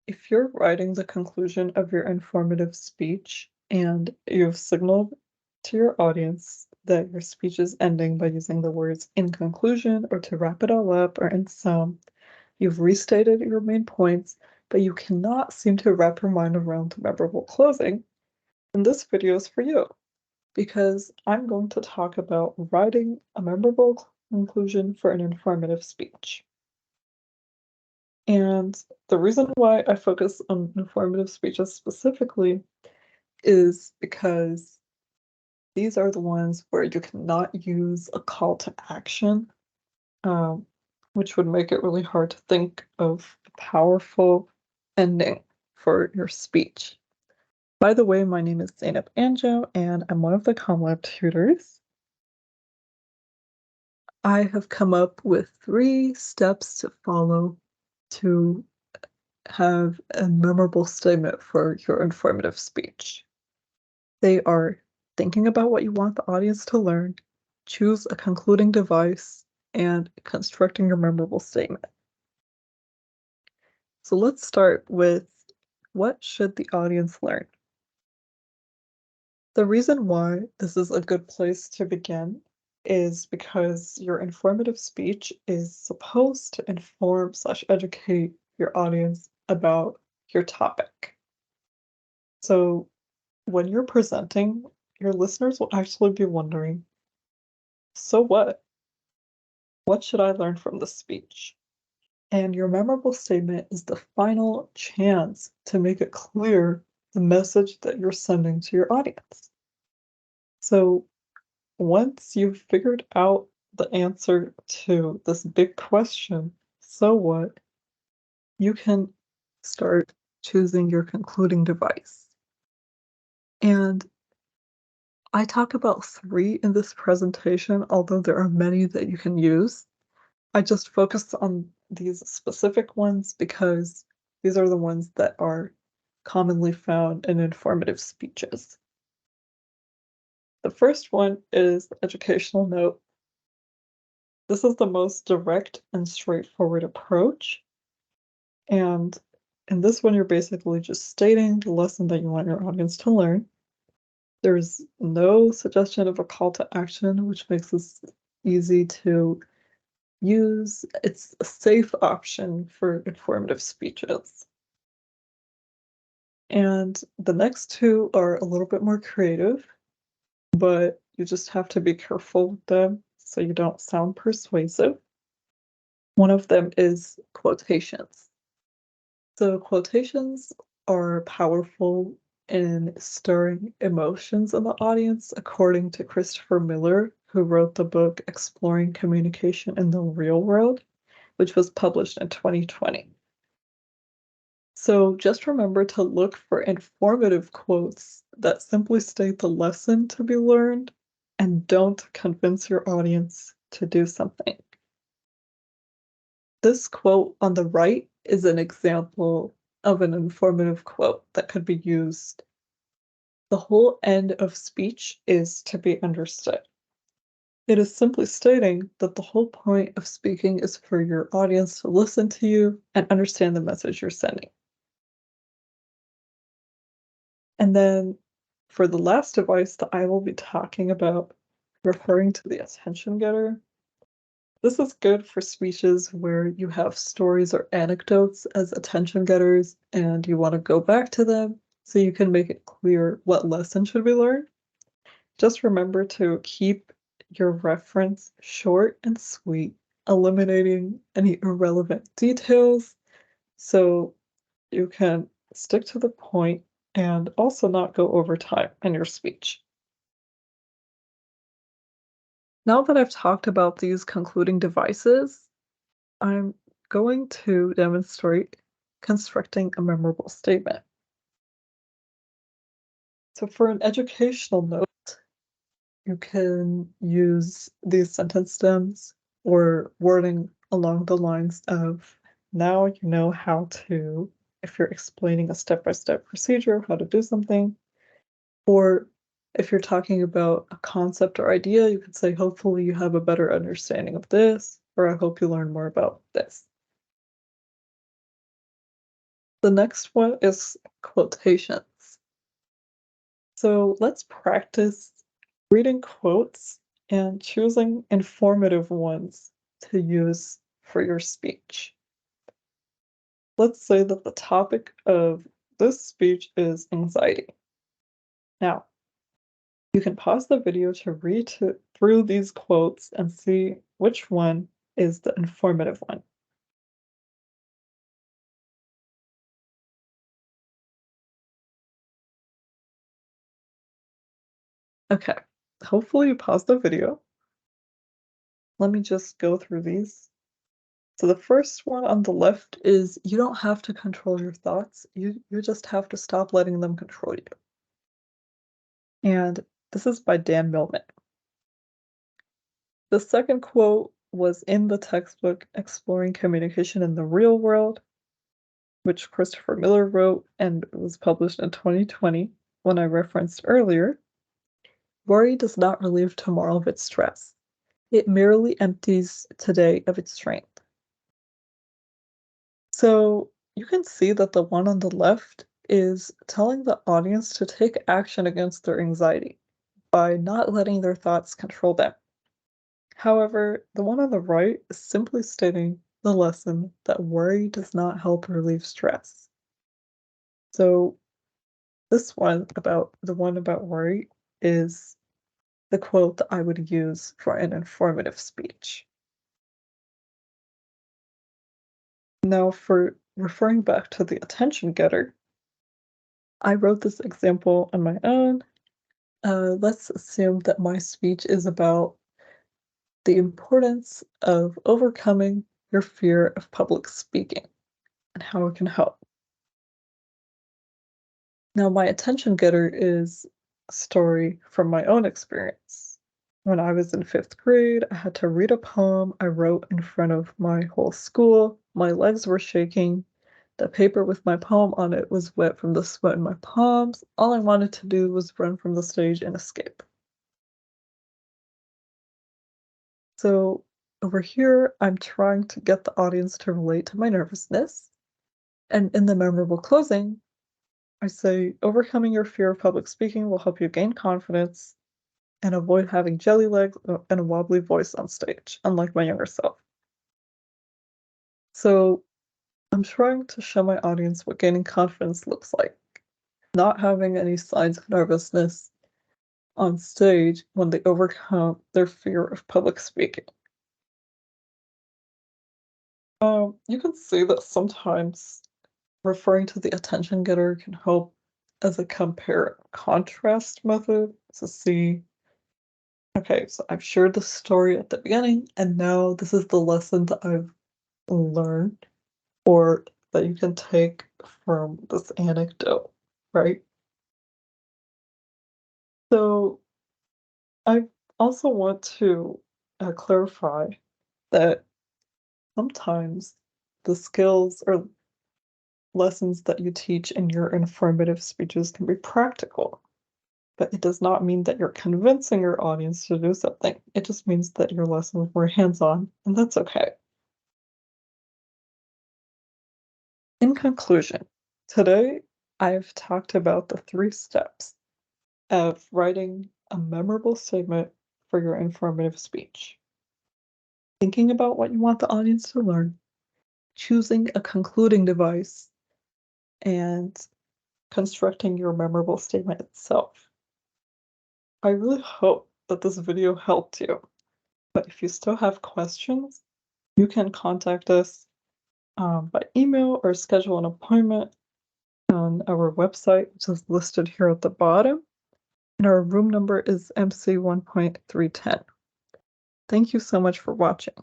If you're writing the conclusion of your informative speech and you've signaled to your audience that your speech is ending by using the words "in conclusion" or "to wrap it all up" or "in sum," you've restated your main points, but you cannot seem to wrap your mind around the memorable closing, then this video is for you, because I'm going to talk about writing a memorable conclusion for an informative speech. And the reason why I focus on informative speeches specifically is because these are the ones where you cannot use a call to action, um, which would make it really hard to think of a powerful ending for your speech. By the way, my name is Zainab Anjo, and I'm one of the CommLab tutors. I have come up with 3 steps to follow to have a memorable statement for your informative speech. They are thinking about what you want the audience to learn, choose a concluding device, and constructing your memorable statement. So let's start with, what should the audience learn? The reason why this is a good place to begin is because your informative speech is supposed to inform/educate your audience about your topic. So when you're presenting, your listeners will actually be wondering, so what? What should I learn from this speech? And your memorable statement is the final chance to make it clear the message that you're sending to your audience. So once you've figured out the answer to this big question, so what, you can start choosing your concluding device. And I talk about 3 in this presentation, although there are many that you can use. I just focused on these specific ones because these are the ones that are commonly found in informative speeches. The first one is the educational note. This is the most direct and straightforward approach. And in this one, you're basically just stating the lesson that you want your audience to learn. There's no suggestion of a call to action, which makes this easy to use. It's a safe option for informative speeches. And the next 2 are a little bit more creative, but you just have to be careful with them so you don't sound persuasive. One of them is quotations. So quotations are powerful in stirring emotions in the audience, according to Christopher Miller, who wrote the book Exploring Communication in the Real World, which was published in 2020. So just remember to look for informative quotes that simply state the lesson to be learned and don't convince your audience to do something. This quote on the right is an example of an informative quote that could be used. The whole end of speech is to be understood. It is simply stating that the whole point of speaking is for your audience to listen to you and understand the message you're sending. And then for the last device that I will be talking about, referring to the attention getter, this is good for speeches where you have stories or anecdotes as attention getters and you want to go back to them so you can make it clear what lesson should be learned. Just remember to keep your reference short and sweet, eliminating any irrelevant details so you can stick to the point and also not go over time in your speech. Now that I've talked about these concluding devices, I'm going to demonstrate constructing a memorable statement. So for an educational note, you can use these sentence stems or wording along the lines of, now you know how to, if you're explaining a step-by-step procedure, how to do something. Or if you're talking about a concept or idea, you could say, hopefully you have a better understanding of this, or I hope you learn more about this. The next one is quotations. So let's practice reading quotes and choosing informative ones to use for your speech. Let's say that the topic of this speech is anxiety. Now, you can pause the video to read through these quotes and see which one is the informative one. Okay, hopefully you paused the video. Let me just go through these. So the first one on the left is you don't have to control your thoughts. You just have to stop letting them control you. And this is by Dan Millman. The second quote was in the textbook Exploring Communication in the Real World, which Christopher Miller wrote and was published in 2020, when I referenced earlier. Worry does not relieve tomorrow of its stress. It merely empties today of its strength. So you can see that the one on the left is telling the audience to take action against their anxiety by not letting their thoughts control them. However, the one on the right is simply stating the lesson that worry does not help relieve stress. So this one about the one about worry is the quote that I would use for an informative speech. Now, for referring back to the attention getter, I wrote this example on my own. Let's assume that my speech is about the importance of overcoming your fear of public speaking and how it can help. Now, my attention getter is a story from my own experience. When I was in 5th grade, I had to read a poem I wrote in front of my whole school. My legs were shaking. The paper with my poem on it was wet from the sweat in my palms. All I wanted to do was run from the stage and escape. So over here, I'm trying to get the audience to relate to my nervousness. And in the memorable closing, I say, overcoming your fear of public speaking will help you gain confidence and avoid having jelly legs and a wobbly voice on stage, unlike my younger self. So I'm trying to show my audience what gaining confidence looks like, not having any signs of nervousness on stage when they overcome their fear of public speaking. You can see that sometimes referring to the attention getter can help as a compare and contrast method to see, okay, so I've shared the story at the beginning, and now this is the lesson that I've learned or that you can take from this anecdote, right? So I also want to clarify that sometimes the skills or lessons that you teach in your informative speeches can be practical, but it does not mean that you're convincing your audience to do something. It just means that your lessons were hands-on, and that's okay. In conclusion, today I've talked about the 3 steps of writing a memorable statement for your informative speech. Thinking about what you want the audience to learn, choosing a concluding device, and constructing your memorable statement itself. I really hope that this video helped you, but if you still have questions, you can contact us by email or schedule an appointment on our website, which is listed here at the bottom, and our room number is MC 1.310. Thank you so much for watching.